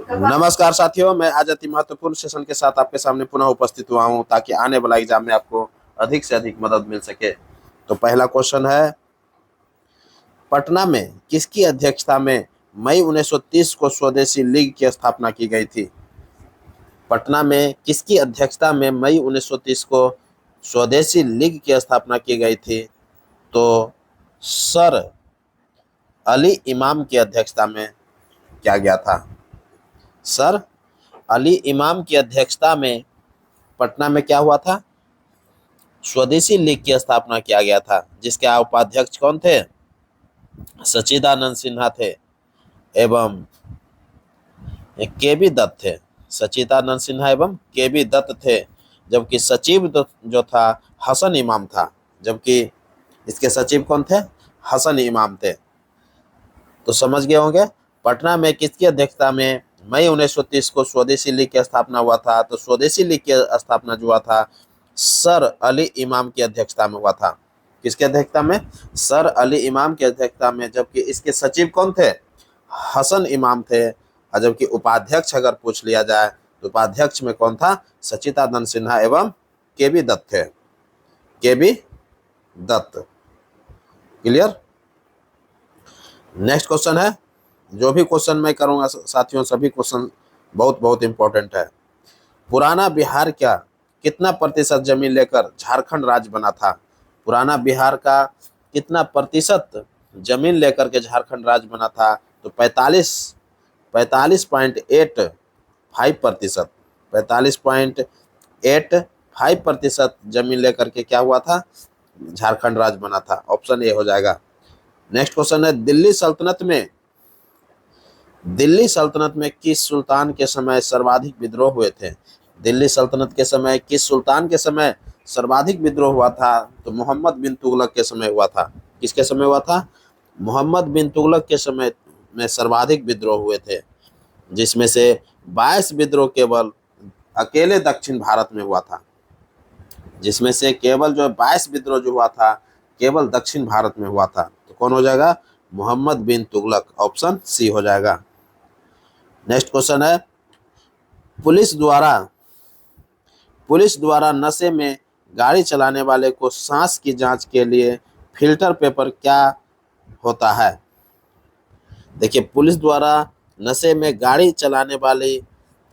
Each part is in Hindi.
नमस्कार साथियों, मैं आज अति महत्वपूर्ण सेशन के साथ आपके सामने पुनः उपस्थित हुआ हूं ताकि आने वाला एग्जाम में आपको अधिक से अधिक मदद मिल सके। तो पहला क्वेश्चन है, पटना में किसकी अध्यक्षता में मई 1930 को स्वदेशी लीग की स्थापना की गई थी? पटना में किसकी अध्यक्षता में मई 1930 को स्वदेशी लीग की स्थापना की गई थी? तो सर अली इमाम की अध्यक्षता में किया गया था। सर अली इमाम की अध्यक्षता में पटना में क्या हुआ था? स्वदेशी लीग की स्थापना किया गया था, जिसके उपाध्यक्ष कौन थे? सच्चिदानंद सिन्हा थे एवं के बी दत्त थे। सच्चिदानंद सिन्हा एवं के बी दत्त थे, जबकि सचिव जो था हसन इमाम था। जबकि इसके सचिव कौन थे? हसन इमाम थे। तो समझ गए होंगे पटना में किसकी अध्यक्षता में मई 1930 को स्वदेशी लीग की स्थापना हुआ था। तो स्वदेशी लीग की स्थापना जो हुआ था सर अली इमाम की अध्यक्षता में हुआ था। किसकी अध्यक्षता में? सर अली इमाम की अध्यक्षता में। जबकि इसके सचिव कौन थे? हसन इमाम थे। और जबकि उपाध्यक्ष अगर पूछ लिया जाए तो उपाध्यक्ष में कौन था? सच्चिदानंद सिन्हा एवं के बी दत्त थे। K B Dutt. Clear? Next question है, जो भी क्वेश्चन मैं करूंगा साथियों, सभी क्वेश्चन बहुत बहुत इंपॉर्टेंट है। पुराना बिहार क्या कितना प्रतिशत जमीन लेकर झारखंड राज्य बना था? पुराना बिहार का कितना प्रतिशत जमीन लेकर के झारखंड राज्य बना था? तो 45.85%। 45.85% जमीन लेकर के क्या हुआ था? झारखंड राज्य बना था। ऑप्शन ए हो जाएगा। नेक्स्ट क्वेश्चन है, दिल्ली सल्तनत में किस सुल्तान के समय सर्वाधिक विद्रोह हुए थे? दिल्ली सल्तनत के समय किस सुल्तान के समय सर्वाधिक विद्रोह हुआ था? तो मोहम्मद बिन तुगलक के समय हुआ था। किसके समय हुआ था? मोहम्मद बिन तुगलक के समय में सर्वाधिक विद्रोह हुए थे, जिसमें से 22 विद्रोह केवल अकेले दक्षिण भारत में हुआ था। जिसमें से केवल जो 22 विद्रोह जो हुआ था केवल दक्षिण भारत में हुआ था। तो कौन हो जाएगा? मोहम्मद बिन तुगलक। ऑप्शन सी हो जाएगा। नेक्स्ट क्वेश्चन है, पुलिस द्वारा नशे में गाड़ी चलाने वाले को सांस की जांच के लिए फिल्टर पेपर क्या होता है? देखिए, पुलिस द्वारा नशे में गाड़ी चलाने वाले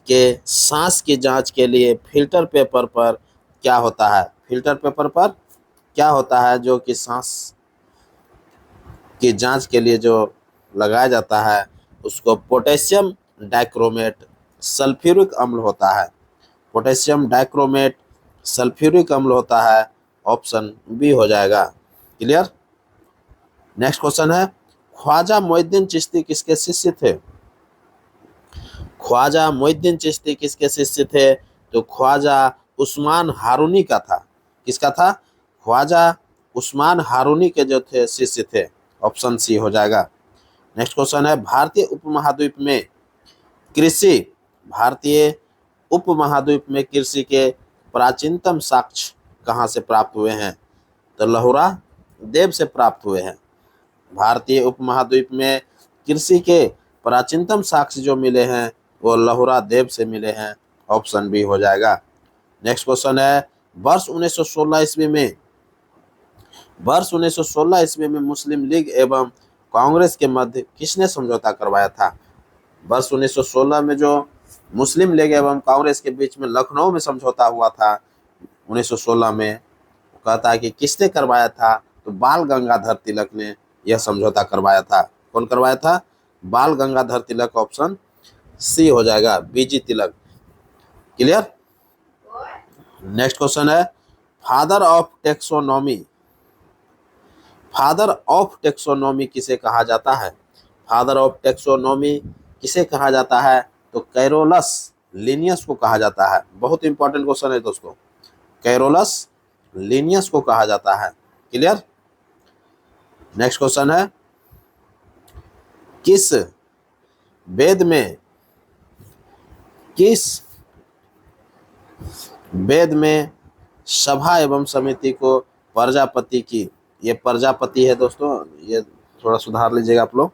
के सांस की जांच के लिए फिल्टर पेपर पर क्या होता है? फिल्टर पेपर पर क्या होता है जो कि सांस की जांच के लिए जो लगाया जाता है उसको पोटेशियम डाइक्रोमेट सल्फ्यूरिक अम्ल होता है। पोटेशियम डाइक्रोमेट सल्फ्यूरिक अम्ल होता है। ऑप्शन बी हो जाएगा। क्लियर? नेक्स्ट क्वेश्चन है, ख्वाजा मोइनुद्दीन चिश्ती किसके शिष्य थे? ख्वाजा मोइनुद्दीन चिश्ती किसके शिष्य थे? तो ख्वाजा उस्मान हारूनी का था। किसका था? ख्वाजा उस्मान हारूनी के जो थे शिष्य थे। ऑप्शन सी हो जाएगा। नेक्स्ट क्वेश्चन है, भारतीय उपमहाद्वीप में कृषि के प्राचीनतम साक्ष्य कहाँ से प्राप्त हुए हैं? तो लहुरा देव से प्राप्त हुए हैं। भारतीय उपमहाद्वीप में कृषि के प्राचीनतम साक्ष्य जो मिले हैं वो लहुरा देव से मिले हैं। ऑप्शन बी हो जाएगा। नेक्स्ट क्वेश्चन है, वर्ष 1916 ईस्वी में मुस्लिम लीग एवं कांग्रेस के मध्य किसने समझौता करवाया था? वर्ष 1916 में जो मुस्लिम लीग एवं कांग्रेस के बीच में लखनऊ में समझौता हुआ था 1916 में, कहता है कि किसने करवाया था? तो बाल गंगाधर तिलक ने यह समझौता करवाया था। कौन करवाया था? बाल गंगाधर तिलक। ऑप्शन सी हो जाएगा, बीजी तिलक। क्लियर? नेक्स्ट क्वेश्चन है, फादर ऑफ टेक्सोनॉमी किसे कहा जाता है? फादर ऑफ टेक्सोनॉमी किसे कहा जाता है? तो कैरोलस लिनियस को कहा जाता है। बहुत इंपॉर्टेंट क्वेश्चन है दोस्तों। कैरोलस लिनियस को कहा जाता है। क्लियर? नेक्स्ट क्वेश्चन है, किस वेद में सभा एवं समिति को प्रजापति की, ये प्रजापति है दोस्तों, ये थोड़ा सुधार लीजिएगा आप लोग।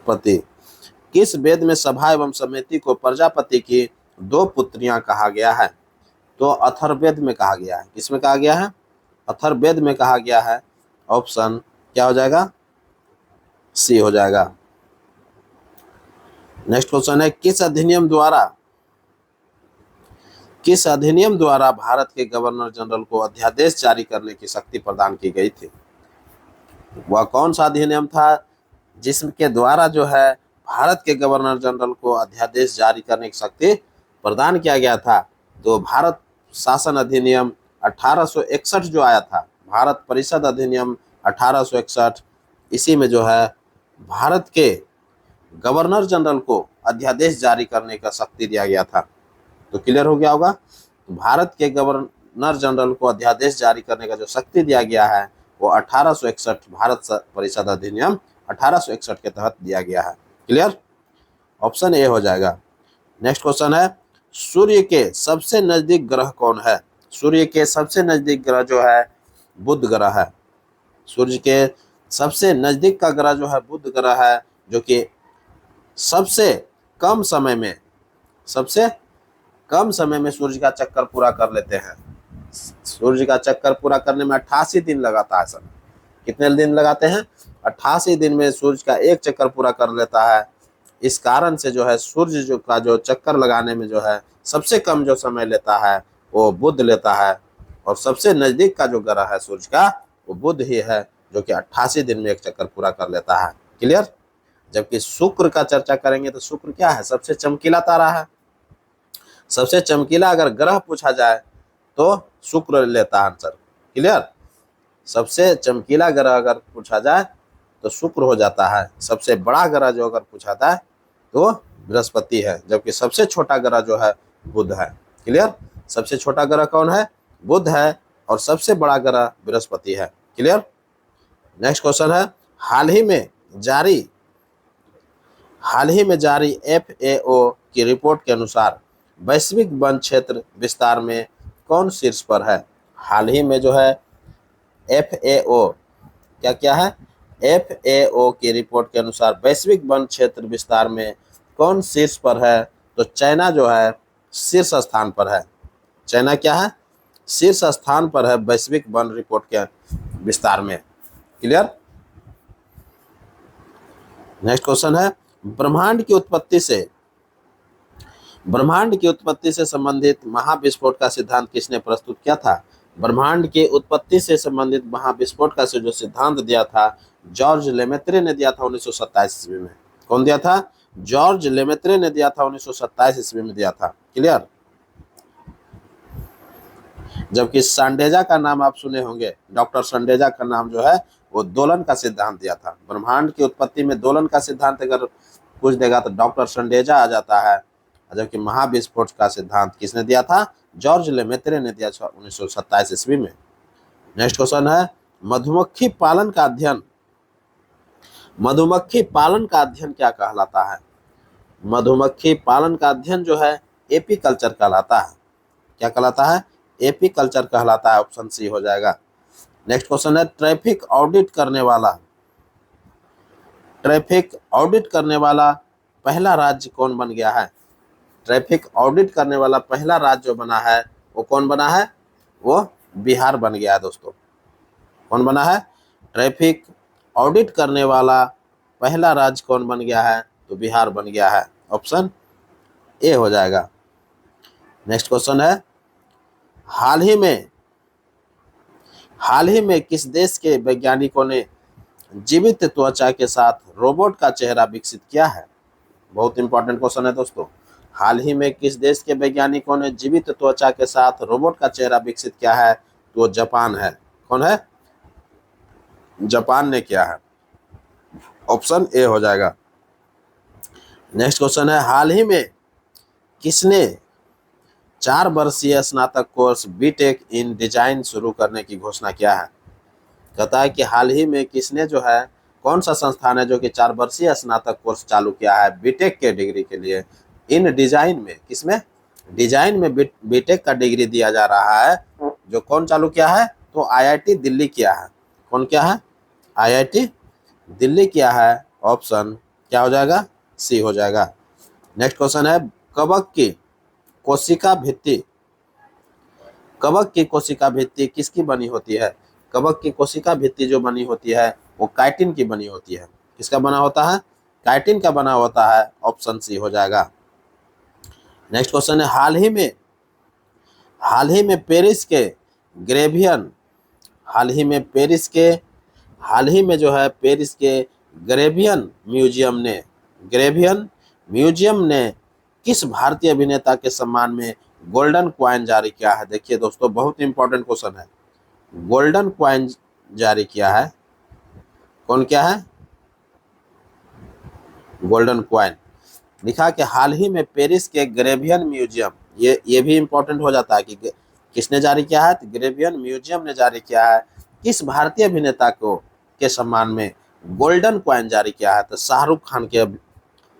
बृहस्पति। किस वेद में सभा एवं समिति को प्रजापति की दो पुत्रियां कहा गया है? तो अथर्ववेद में कहा गया है। किसमें कहा गया है? अथर्ववेद में कहा गया है। ऑप्शन क्या हो जाएगा? सी हो जाएगा। नेक्स्ट क्वेश्चन है, किस अधिनियम द्वारा भारत के गवर्नर जनरल को अध्यादेश जारी करने की शक्ति प्रदान की गई थी? वह कौन सा अधिनियम था जिसके द्वारा जो है भारत के गवर्नर जनरल को अध्यादेश जारी करने की शक्ति प्रदान किया गया था? तो भारत शासन अधिनियम 1861 जो आया था, भारत परिषद अधिनियम 1861, इसी में जो है भारत के गवर्नर जनरल को अध्यादेश जारी करने का शक्ति दिया गया था। तो क्लियर हो गया होगा। तो भारत के गवर्नर जनरल को अध्यादेश जारी करने का जो शक्ति दिया गया है वो 1861 भारत परिषद अधिनियम 1861 के तहत दिया गया है। क्लियर? ऑप्शन ए हो जाएगा। नेक्स्ट क्वेश्चन है, सूर्य के सबसे नजदीक ग्रह कौन है? सूर्य के सबसे नजदीक ग्रह जो है बुध ग्रह है। सूर्य के सबसे नजदीक का ग्रह जो है बुध ग्रह है, जो कि सबसे कम समय में सूर्य का चक्कर पूरा कर लेते हैं। सूर्य का चक्कर पूरा करने में 88 दिन लगाता है सर। कितने दिन लगाते हैं? 88 दिन में सूर्य का एक चक्कर पूरा कर लेता है। इस कारण से जो है सूर्य का जो चक्कर लगाने में जो है सबसे कम जो समय लेता है वो बुध लेता है, और सबसे नजदीक का जो ग्रह है सूर्य का वो बुध ही है, जो कि 88 दिन में एक चक्कर पूरा कर लेता है। क्लियर? जबकि शुक्र का चर्चा करेंगे तो शुक्र क्या है? सबसे चमकीला तारा है। सबसे चमकीला अगर ग्रह पूछा जाए तो शुक्र लेता है आंसर। क्लियर? सबसे चमकीला ग्रह अगर पूछा जाए तो शुक्र हो जाता है। सबसे बड़ा ग्रह जो अगर पूछा जाए तो बृहस्पति है, जबकि सबसे छोटा ग्रह जो है बुध है। क्लियर? सबसे छोटा ग्रह कौन है? बुध है, और सबसे बड़ा ग्रह बृहस्पति है। क्लियर? नेक्स्ट क्वेश्चन है, हाल ही में जारी FAO की रिपोर्ट के अनुसार वैश्विक वन क्षेत्र विस्तार में कौन शीर्ष पर है? हाल ही में जो है FAO क्या है? FAO की रिपोर्ट के अनुसार वैश्विक वन क्षेत्र विस्तार में कौन शीर्ष पर है? तो चाइना जो है शीर्ष स्थान पर है। चाइना क्या है? शीर्ष स्थान पर है वैश्विक वन रिपोर्ट के विस्तार में। क्लियर? नेक्स्ट क्वेश्चन है, ब्रह्मांड की उत्पत्ति से संबंधित महाविस्फोट का सिद्धांत किसने प्रस्तुत किया था? ब्रह्मांड की उत्पत्ति से संबंधित महाविस्फोट का जो सिद्धांत दिया था जॉर्ज लेमेत्रे ने दिया था 1927 ईस्वी में। कौन दिया था? जॉर्ज लेमेत्रे ने दिया था 1927 ईस्वी में दिया था। क्लियर? जबकि संडेजा का नाम आप सुने होंगे, डॉक्टर संडेजा का नाम जो है वो दोलन का सिद्धांत दिया था। ब्रह्मांड की उत्पत्ति में दोलन का सिद्धांत अगर पूछ देगा तो डॉक्टर संडेजा आ जाता है, जबकि महाविस्फोट का सिद्धांत किसने दिया था? जॉर्ज लेमेत्रे ने दिया था 1927 ईस्वी में। नेक्स्ट क्वेश्चन है, मधुमक्खी पालन का अध्ययन क्या कहलाता है? मधुमक्खी पालन का अध्ययन जो है एपीकल्चर कहलाता है। क्या कहलाता है? एपीकल्चर कहलाता है। ऑप्शन सी हो जाएगा। नेक्स्ट क्वेश्चन है, ट्रैफिक ऑडिट करने वाला पहला राज्य कौन बन गया है? ट्रैफिक ऑडिट करने वाला पहला राज्य जो बना है वो कौन बना है? वो बिहार बन गया है दोस्तों। कौन बना है? ट्रैफिक ऑडिट करने वाला पहला राज्य कौन बन गया है? तो बिहार बन गया है। ऑप्शन ए हो जाएगा। नेक्स्ट क्वेश्चन है, हाल ही में किस देश के वैज्ञानिकों ने जीवित त्वचा के साथ रोबोट का चेहरा विकसित किया है? बहुत इंपॉर्टेंट क्वेश्चन है दोस्तों। हाल ही में किस देश के वैज्ञानिकों ने जीवित त्वचा के साथ रोबोट का चेहरा विकसित किया है? तो जापान है। कौन है? जापान ने किया है। ऑप्शन ए हो जाएगा। नेक्स्ट क्वेश्चन है, हाल ही में किसने 4 वर्षीय स्नातक कोर्स बीटेक इन डिजाइन शुरू करने की घोषणा किया है? कहता है कि हाल ही में किसने जो है, कौन सा संस्थान है जो कि 4 वर्षीय स्नातक कोर्स चालू किया है बीटेक के डिग्री के लिए? इन डिजाइन में, किसमें? डिजाइन में बीटेक का डिग्री दिया जा रहा है। जो कौन चालू किया है? तो IIT दिल्ली किया है। कौन किया है? IIT दिल्ली किया है। ऑप्शन क्या हो जाएगा? सी हो जाएगा। नेक्स्ट क्वेश्चन है, कवक की कोशिका भित्ति, कवक की कोशिका भित्ति किसकी बनी होती है? कवक की कोशिका भित्ति जो बनी होती है वो काइटिन की बनी होती है। किसका बना होता है? काइटिन का बना होता है। ऑप्शन सी हो जाएगा। नेक्स्ट क्वेश्चन है, हाल ही में पेरिस के ग्रेवियन, हाल ही में जो है पेरिस के ग्रेवियन म्यूजियम ने किस भारतीय अभिनेता के सम्मान में गोल्डन क्वाइन जारी किया है? देखिए दोस्तों, बहुत इंपॉर्टेंट क्वेश्चन है। गोल्डन क्वाइन जारी किया है, कौन क्या है? गोल्डन क्वाइन लिखा कि हाल ही में पेरिस के ग्रेवियन म्यूजियम, ये भी इंपॉर्टेंट हो जाता है कि किसने जारी किया है? तो ग्रेवियन म्यूजियम ने जारी किया है। किस भारतीय अभिनेता को के सम्मान में गोल्डन क्वाइन जारी किया है? तो शाहरुख खान के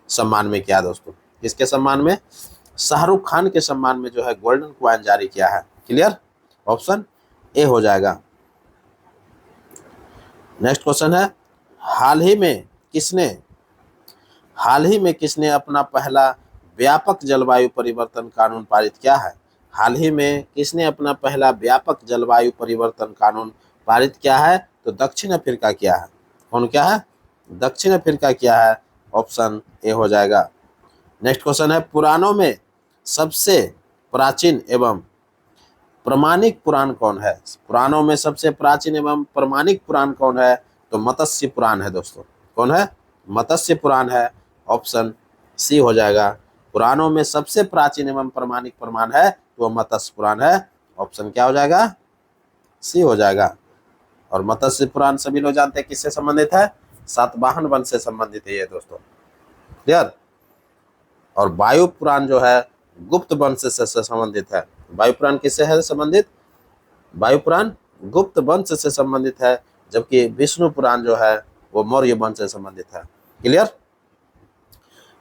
सम्मान में किया दोस्तों। किसके सम्मान में? शाहरुख खान के सम्मान में जो है गोल्डन क्वाइन जारी किया है। क्लियर? ऑप्शन ए हो जाएगा। नेक्स्ट क्वेश्चन है, हाल ही में किसने अपना पहला व्यापक जलवायु परिवर्तन कानून पारित किया है? हाल ही में किसने अपना पहला व्यापक जलवायु परिवर्तन कानून पारित किया है? तो दक्षिण अफ्रीका किया है। कौन क्या है? दक्षिण अफ्रीका किया है। ऑप्शन ए हो जाएगा। नेक्स्ट क्वेश्चन है, पुराणों में सबसे प्राचीन एवं प्रमाणिक पुराण कौन है? पुराणों में सबसे प्राचीन एवं प्रमाणिक पुराण कौन है? तो मत्स्य पुराण है दोस्तों। कौन है? मत्स्य पुराण है। ऑप्शन सी हो जाएगा। पुराणों में सबसे प्राचीन एवं प्रमाणिक प्रमाण है तो मत्स्य पुराण है। ऑप्शन क्या हो जाएगा? सी हो जाएगा। और मत्स्य पुराण सभी लोग जानते हैं किससे संबंधित है? सातवाहन वंश से संबंधित है ये दोस्तों। क्लियर? और वायु पुराण जो है गुप्त वंश से संबंधित है। वायु पुराण किससे है संबंधित? वायु पुराण गुप्त वंश से संबंधित है, जबकि विष्णु पुराण जो है वो मौर्य वंश से संबंधित है। क्लियर?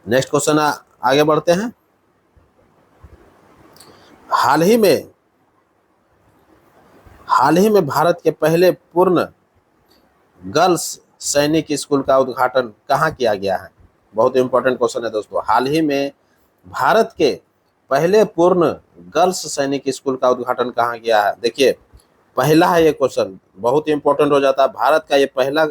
नेक्स्ट क्वेश्चन आगे बढ़ते हैं। हाल ही में भारत के पहले पूर्ण गर्ल्स सैनिक स्कूल का उद्घाटन कहाँ किया गया है? बहुत इंपॉर्टेंट क्वेश्चन है दोस्तों। हाल ही में भारत के पहले पूर्ण गर्ल्स सैनिक स्कूल का उद्घाटन कहाँ किया है? देखिए, पहला है ये क्वेश्चन, बहुत इंपॉर्टेंट हो जाता है। भारत का ये पहला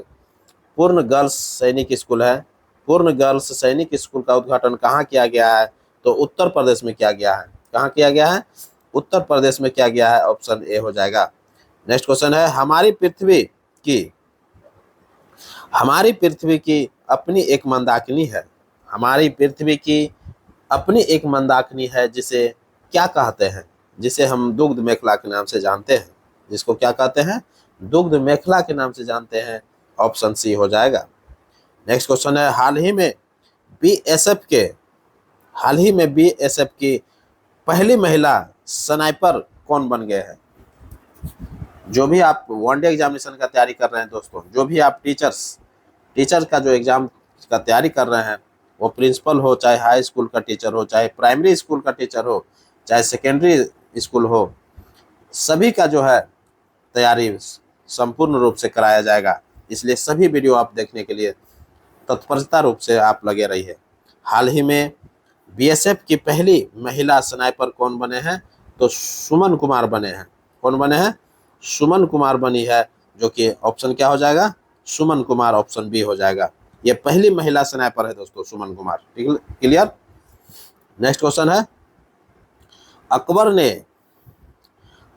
पूर्ण गर्ल्स सैनिक स्कूल है। पूर्ण गर्ल्स सैनिक स्कूल का उद्घाटन कहाँ किया गया है? तो उत्तर प्रदेश में किया गया है। कहाँ किया गया है? उत्तर प्रदेश में किया गया है। ऑप्शन ए हो जाएगा। नेक्स्ट क्वेश्चन है, हमारी पृथ्वी की अपनी एक मंदाकिनी है। हमारी पृथ्वी की अपनी एक मंदाकिनी है जिसे क्या कहते हैं? जिसे हम दुग्ध मेखला के नाम से जानते हैं। जिसको क्या कहते हैं? दुग्ध मेखला के नाम से जानते हैं। ऑप्शन सी हो जाएगा। नेक्स्ट क्वेश्चन है, हाल ही में बीएसएफ की पहली महिला स्नाइपर कौन बन गए हैं? जो भी आप वनडे एग्जामिनेशन का तैयारी कर रहे हैं दोस्तों, जो भी आप टीचर का जो एग्जाम का तैयारी कर रहे हैं, वो प्रिंसिपल हो, चाहे हाई स्कूल का टीचर हो, चाहे प्राइमरी स्कूल का टीचर हो, चाहे सेकेंडरी स्कूल हो, सभी का जो है तैयारी संपूर्ण रूप से कराया जाएगा। इसलिए सभी वीडियो आप देखने के लिए तत्परता रूप से आप लगे रहिए। हाल ही में बीएसएफ की पहली महिला स्नाइपर कौन बने हैं? तो सुमन कुमार बने हैं। कौन बने हैं? सुमन कुमार बनी है, जो कि ऑप्शन क्या हो जाएगा? सुमन कुमार। ऑप्शन बी हो जाएगा। ये पहली महिला स्नाइपर है दोस्तों, Suman Kumar. Clear? Next question है,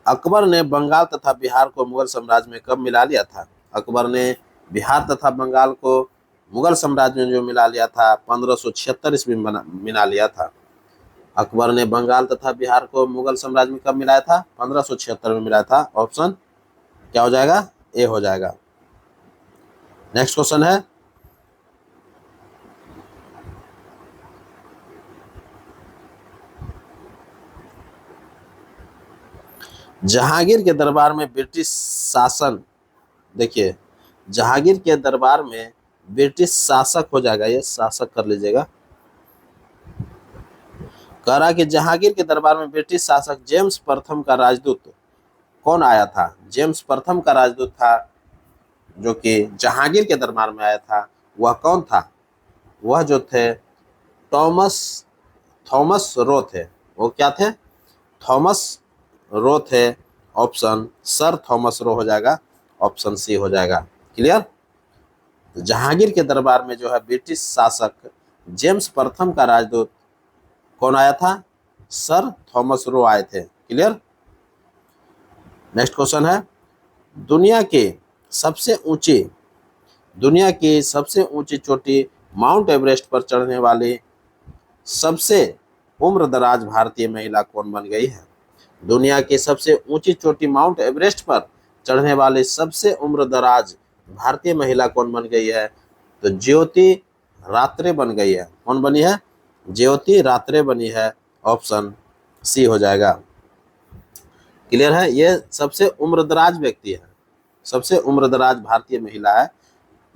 अकबर ने बंगाल तथा बिहार को मुगल साम्राज्य में कब मिला लिया था? अकबर ने बिहार तथा बंगाल को मुगल साम्राज्य में जो मिला लिया था 1576 ईस्वी में मिला लिया था। अकबर ने बंगाल तथा बिहार को मुगल साम्राज्य में कब मिलाया था? 1576 में मिलाया था। ऑप्शन क्या हो जाएगा? ए हो जाएगा। नेक्स्ट क्वेश्चन है, जहांगीर के दरबार में ब्रिटिश शासन, देखिए जहांगीर के दरबार में ब्रिटिश शासक हो जाएगा, ये शासक कर लीजिएगा। कह रहा कि जहांगीर के दरबार में ब्रिटिश शासक जेम्स प्रथम का राजदूत कौन आया था? जेम्स प्रथम का राजदूत था जो कि जहांगीर के दरबार में आया था, वह कौन था? वह जो थे थॉमस थॉमस रो थे। वो क्या थे? थॉमस रो थे। ऑप्शन सर थॉमस रो हो जाएगा, ऑप्शन सी हो जाएगा। क्लियर? तो जहांगीर के दरबार में जो है ब्रिटिश शासक जेम्स प्रथम का राजदूत कौन आया था? सर थॉमस रो आए थे। क्लियर? नेक्स्ट क्वेश्चन है, दुनिया के सबसे ऊंची दुनिया की सबसे ऊंची चोटी माउंट एवरेस्ट पर चढ़ने वाली सबसे उम्रदराज भारतीय महिला कौन बन गई है? दुनिया की सबसे ऊंची चोटी माउंट एवरेस्ट पर चढ़ने वाली सबसे उम्रदराज भारतीय महिला कौन बन गई है? तो ज्योति रात्रे बन गई है। कौन बनी है? ज्योति रात्रे बनी है, ऑप्शन सी हो जाएगा। क्लियर है? ये सबसे उम्रदराज व्यक्ति है, सबसे उम्रदराज भारतीय महिला है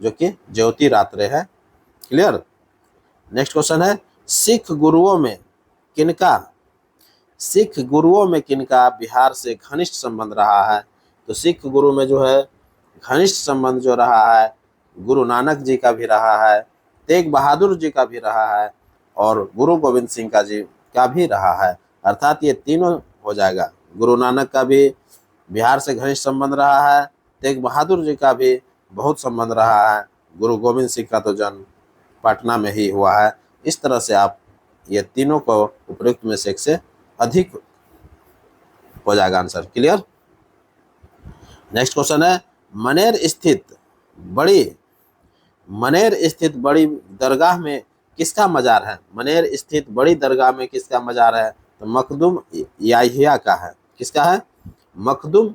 जो कि ज्योति रात्रे है। क्लियर? नेक्स्ट क्वेश्चन है, सिख गुरुओं में किनका बिहार से घनिष्ठ संबंध रहा है? तो सिख गुरु में जो है घनिष्ठ संबंध जो रहा है, गुरु नानक जी का भी रहा है, तेग बहादुर जी का भी रहा है, और गुरु गोविंद सिंह का जी का भी रहा है। अर्थात ये तीनों हो जाएगा। गुरु नानक का भी बिहार से घनिष्ठ संबंध रहा है, तेग बहादुर जी का भी बहुत संबंध रहा है, गुरु गोविंद सिंह का तो जन्म पटना में ही हुआ है। इस तरह से आप ये तीनों को उपयुक्त में से एक से अधिक हो जाएगा आंसर। क्लियर? नेक्स्ट क्वेश्चन है, मनेर स्थित बड़ी दरगाह में किसका मजार है? मनेर स्थित बड़ी दरगाह में किसका मजार है? तो मखदूम याहिया का है। किसका है? मखदूम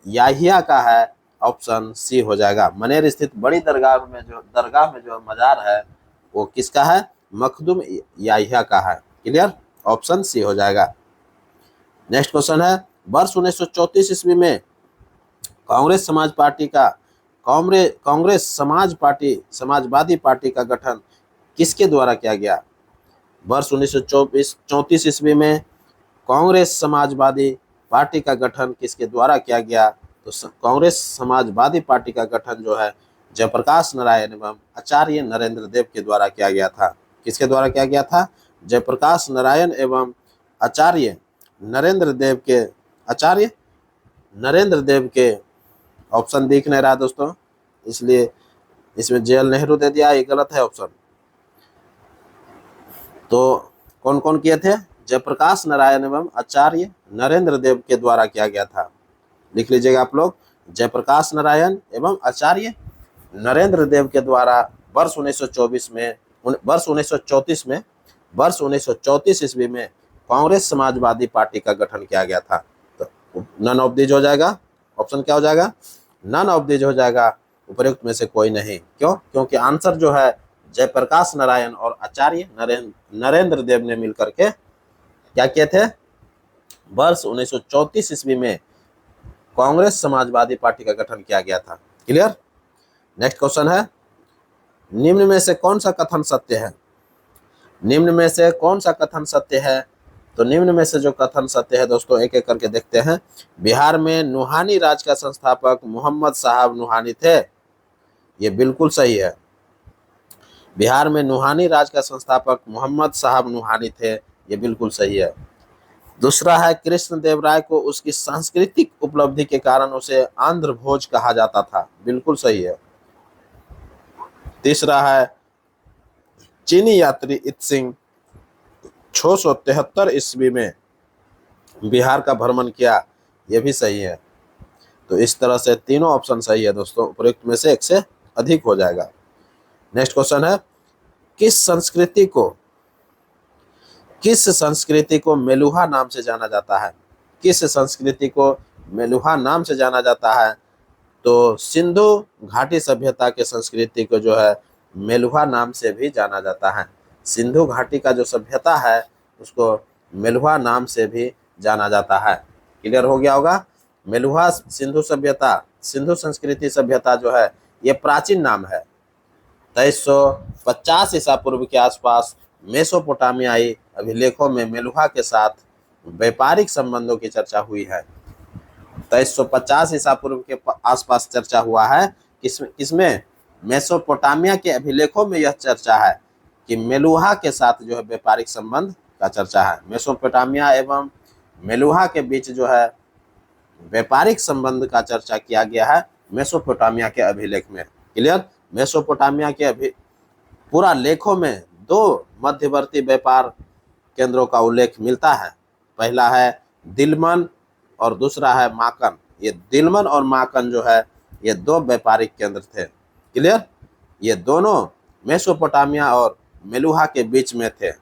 याहिया का है, ऑप्शन सी हो जाएगा। मनेर स्थित बड़ी दरगाह में जो मजार है वो किसका है? मखदूम याहिया का है। क्लियर? ऑप्शन सी हो जाएगा। नेक्स्ट क्वेश्चन है, वर्ष 1934 ईस्वी में कांग्रेस समाजवादी पार्टी का गठन किसके द्वारा किया गया? वर्ष 1934 ईस्वी में कांग्रेस समाजवादी पार्टी का गठन किसके द्वारा किया गया? तो कांग्रेस समाजवादी पार्टी का गठन जो है जयप्रकाश नारायण एवं आचार्य नरेंद्र देव के द्वारा किया गया था। किसके द्वारा किया गया था? जयप्रकाश नारायण एवं आचार्य नरेंद्र देव के ऑप्शन दिख नहीं रहा दोस्तों, इसलिए इसमें जेएल नेहरू दे दिया, ये गलत है ऑप्शन। तो कौन कौन किए थे? जयप्रकाश नारायण एवं आचार्य नरेंद्र देव के द्वारा किया गया था। लिख लीजिएगा आप लोग, जयप्रकाश नारायण एवं आचार्य नरेंद्र देव के द्वारा वर्ष 1934 ईस्वी में कांग्रेस समाजवादी पार्टी का गठन किया गया था। तो नन ऑफ दीज हो जाएगा। ऑप्शन क्या हो जाएगा? नन ऑफ दीज हो जाएगा, उपयुक्त में से कोई नहीं। क्यों? क्योंकि आंसर जो है जयप्रकाश नारायण और आचार्य नरेंद्र देव ने मिलकर के क्या किए थे? वर्ष 1934 ईस्वी में कांग्रेस समाजवादी पार्टी का गठन किया गया था। क्लियर? नेक्स्ट क्वेश्चन है, निम्न में से कौन सा कथन सत्य है? निम्न में से कौन सा कथन सत्य है? तो निम्न में से जो कथन सत्य है दोस्तों, एक एक करके देखते हैं। बिहार में नुहानी राज का संस्थापक मोहम्मद साहब नुहानी थे। ये बिल्कुल सही है। बिहार में नुहानी राज का संस्थापक मोहम्मद साहब नुहानी थे। ये बिल्कुल सही है। दूसरा है, कृष्णदेवराय को उसकी सांस्कृतिक उपलब्धि के कारण उसे आंध्र भोज कहा जाता था। बिल्कुल सही है। तीसरा है, चीनी यात्री इत सिंह 673 ईस्वी में बिहार का भ्रमण किया। यह भी सही है। तो इस तरह से तीनों ऑप्शन सही है दोस्तों, उपयुक्त में से एक से अधिक हो जाएगा। नेक्स्ट क्वेश्चन है, किस संस्कृति को मेलुहा नाम से जाना जाता है? किस संस्कृति को मेलुहा नाम से जाना जाता है? तो सिंधु घाटी सभ्यता के संस्कृति को जो है मेलुहा नाम से भी जाना जाता है। सिंधु घाटी का जो सभ्यता है उसको मेलुहा नाम से भी जाना जाता है। क्लियर हो गया होगा? मेलुहा सिंधु संस्कृति सभ्यता जो है ये प्राचीन नाम है। 2350 ईसा पूर्व के आसपास मेसोपोटामियाई अभिलेखों में मेलुहा के साथ व्यापारिक संबंधों की चर्चा हुई है। 2350 ईसा पूर्व के आसपास चर्चा हुआ है। किसमें? मेसोपोटामिया के अभिलेखों में यह चर्चा है कि मेलुहा के साथ जो है व्यापारिक संबंध का चर्चा है। मेसोपोटामिया एवं मेलुहा के बीच जो है व्यापारिक संबंध का चर्चा किया गया है मेसोपोटामिया के अभिलेख में। क्लियर। मेसोपोटामिया के पूरा लेखों में दो मध्यवर्ती व्यापार केंद्रों का उल्लेख मिलता है। पहला है दिलमन और दूसरा है माकन। ये दिलमन और माकन जो है ये दो व्यापारिक केंद्र थे। क्लियर। ये दोनों मेसोपोटामिया और मेलुहा के बीच में थे।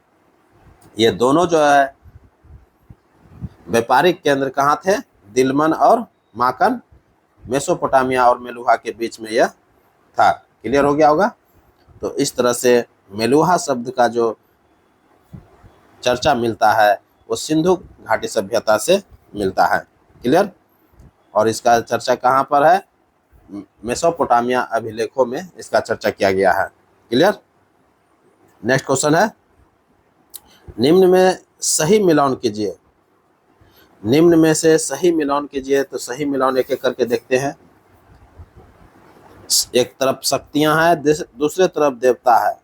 ये दोनों जो है व्यापारिक केंद्र कहाँ थे? दिलमन और माकन, मेसोपोटामिया और मेलुहा के बीच में यह था। क्लियर हो गया होगा। तो इस तरह से मेलुहा शब्द का जो चर्चा मिलता है वो सिंधु घाटी सभ्यता से मिलता है। क्लियर। और इसका चर्चा कहाँ पर है? मेसोपोटामिया अभिलेखों में इसका चर्चा किया गया है। क्लियर। नेक्स्ट क्वेश्चन है, निम्न में सही मिलान कीजिए। निम्न में से सही मिलान कीजिए। तो सही मिलान एक एक करके देखते हैं। एक तरफ शक्तियां हैं, दूसरे तरफ देवता है।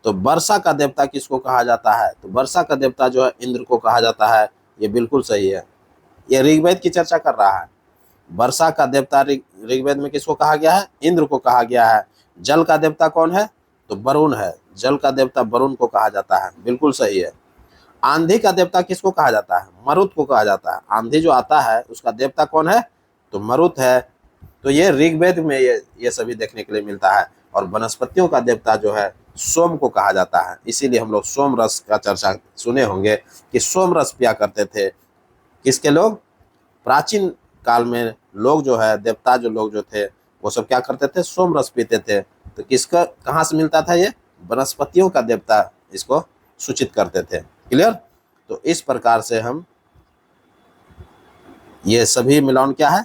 तो वर्षा का देवता किसको कहा जाता है? तो वर्षा का देवता जो है इंद्र को कहा जाता है। ये बिल्कुल सही है। ये ऋग्वेद की चर्चा कर रहा है। वर्षा का देवता ऋग्वेद में किसको कहा गया है? इंद्र को कहा गया है। जल का देवता कौन है? तो वरुण है। जल का देवता वरुण को कहा जाता है। बिल्कुल सही है। आंधी का देवता किसको कहा जाता है? मरुत को कहा जाता है। आंधी जो आता है उसका देवता कौन है? तो मरुत है। तो ये ऋग्वेद में ये सभी देखने के लिए मिलता है। और वनस्पतियों का देवता जो है सोम को कहा जाता है। इसीलिए हम लोग सोम रस का चर्चा सुने होंगे कि सोम रस पिया करते थे। किसके लोग? प्राचीन काल में लोग जो है देवता जो लोग जो थे वो सब क्या करते थे? सोम रस पीते थे। तो किसका कहाँ से मिलता था? ये वनस्पतियों का देवता इसको सूचित करते थे। क्लियर। तो इस प्रकार से हम ये सभी मिलान क्या है?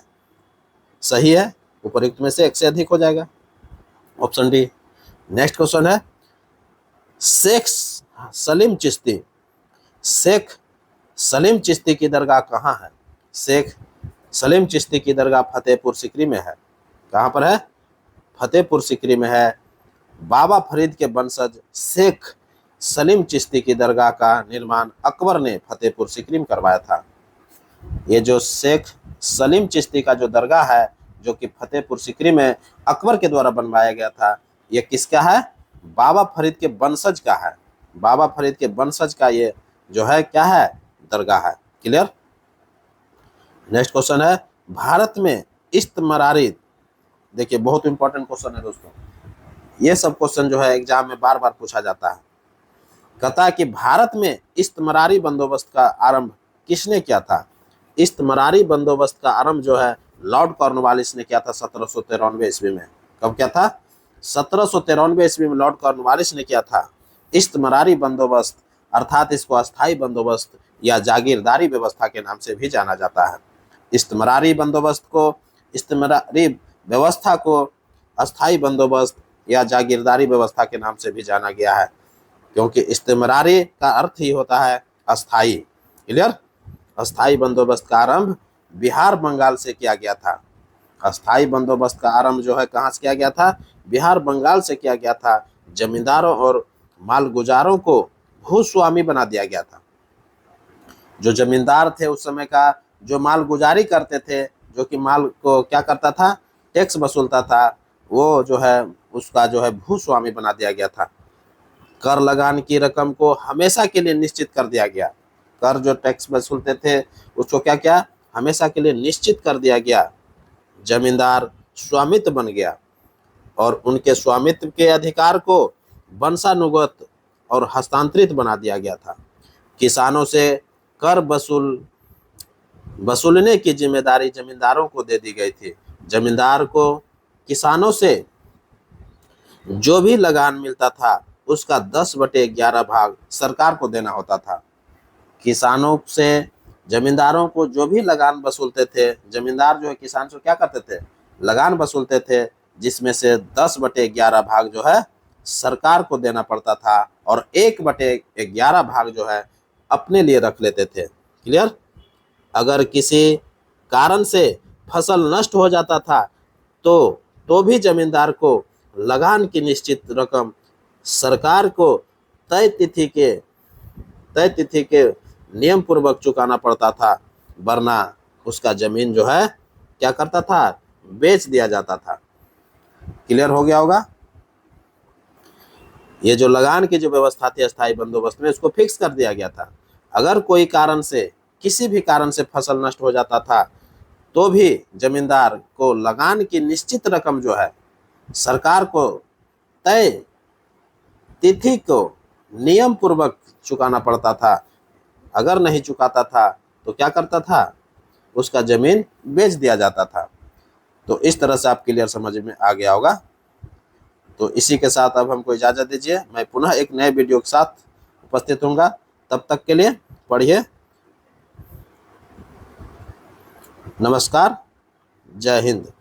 सही है। उपरोक्त में से एक से अधिक हो जाएगा। Option D. नेक्स्ट क्वेश्चन है, शेख सलीम चिश्ती। शेख सलीम चिश्ती की दरगाह कहाँ है? शेख सलीम चिश्ती की दरगाह फतेहपुर सिकरी में है। कहाँ पर है? फतेहपुर सिकरी में है। बाबा फरीद के वंशज शेख सलीम चिश्ती की दरगाह का निर्माण अकबर ने फतेहपुर सिकरी में करवाया था। ये जो शेख सलीम चिश्ती का जो दरगाह है जो कि फतेहपुर सिकरी में अकबर के द्वारा बनवाया गया था, ये किसका है? बाबा फरीद के वंशज का है। बाबा फरीद के वंशज का ये जो है क्या है? दरगाह है। क्लियर। नेक्स्ट क्वेश्चन है, भारत में इस्तमरारी। देखिए बहुत इंपॉर्टेंट क्वेश्चन है दोस्तों। ये सब क्वेश्चन जो है एग्जाम में बार बार पूछा जाता है। कहता है कि भारत में इस्तमरारी बंदोबस्त का आरंभ किसने किया था? इस्तमरारी बंदोबस्त का आरंभ जो है लॉर्ड कॉर्नवालिस ने किया था 1793 ईस्वी में। कब किया था? 1793 ईस्वी में लॉर्ड कॉर्नवालिस ने किया था इस्तमरारी बंदोबस्त, अर्थात इसको अस्थाई बंदोबस्त या जागीरदारी व्यवस्था के नाम से भी जाना जाता है। इस्तमरारी बंदोबस्त को, इस्तमरारी व्यवस्था को अस्थाई बंदोबस्त या जागीरदारी व्यवस्था के नाम से भी जाना गया है, क्योंकि इस्तमरारी का अर्थ ही होता है अस्थाई। क्लियर। अस्थाई बंदोबस्त का आरंभ बिहार बंगाल से किया गया था। अस्थाई बंदोबस्त का आरंभ जो है कहाँ से किया गया था? बिहार बंगाल से किया गया था। जमींदारों और मालगुजारों को भूस्वामी बना दिया गया था। जो जमींदार थे उस समय का, जो मालगुजारी करते थे, जो कि माल को क्या करता था? टैक्स वसूलता था, वो जो है उसका जो है भूस्वामी बना दिया गया था। कर लगान की रकम को हमेशा के लिए निश्चित कर दिया गया। कर जो टैक्स वसूलते थे उसको क्या क्या? हमेशा के लिए निश्चित कर दिया गया। जमींदार स्वामित्व बन गया और उनके स्वामित्व के अधिकार को वंशानुगत और हस्तांतरित बना दिया गया था। किसानों से कर वसूलने की जिम्मेदारी जमींदारों को दे दी गई थी। जमींदार को किसानों से जो भी लगान मिलता था उसका 10/11 भाग सरकार को देना होता था। किसानों से जमींदारों को जो भी लगान वसूलते थे, जमींदार जो है किसान से क्या करते थे? लगान वसूलते थे, जिसमें से 10/11 भाग जो है सरकार को देना पड़ता था और 1/11 भाग जो है अपने लिए रख लेते थे। क्लियर। अगर किसी कारण से फसल नष्ट हो जाता था तो भी जमींदार को लगान की निश्चित रकम सरकार को तय तिथि के नियम पूर्वक चुकाना पड़ता था, वरना उसका जमीन जो है क्या करता था, बेच दिया जाता था। क्लियर हो गया होगा। ये जो लगान की जो व्यवस्था थी अस्थायी बंदोबस्त में, उसको फिक्स कर दिया गया था। अगर कोई कारण से, किसी भी कारण से फसल नष्ट हो जाता था तो भी जमींदार को लगान की निश्चित रकम जो है सरकार को तय तिथि को नियम पूर्वक चुकाना पड़ता था। अगर नहीं चुकाता था तो क्या करता था, उसका जमीन बेच दिया जाता था। तो इस तरह से आप क्लियर समझ में आ गया होगा। तो इसी के साथ अब हमको इजाज़त दीजिए, मैं पुनः एक नए वीडियो के साथ उपस्थित होऊंगा। तब तक के लिए पढ़िए। नमस्कार, जय हिंद।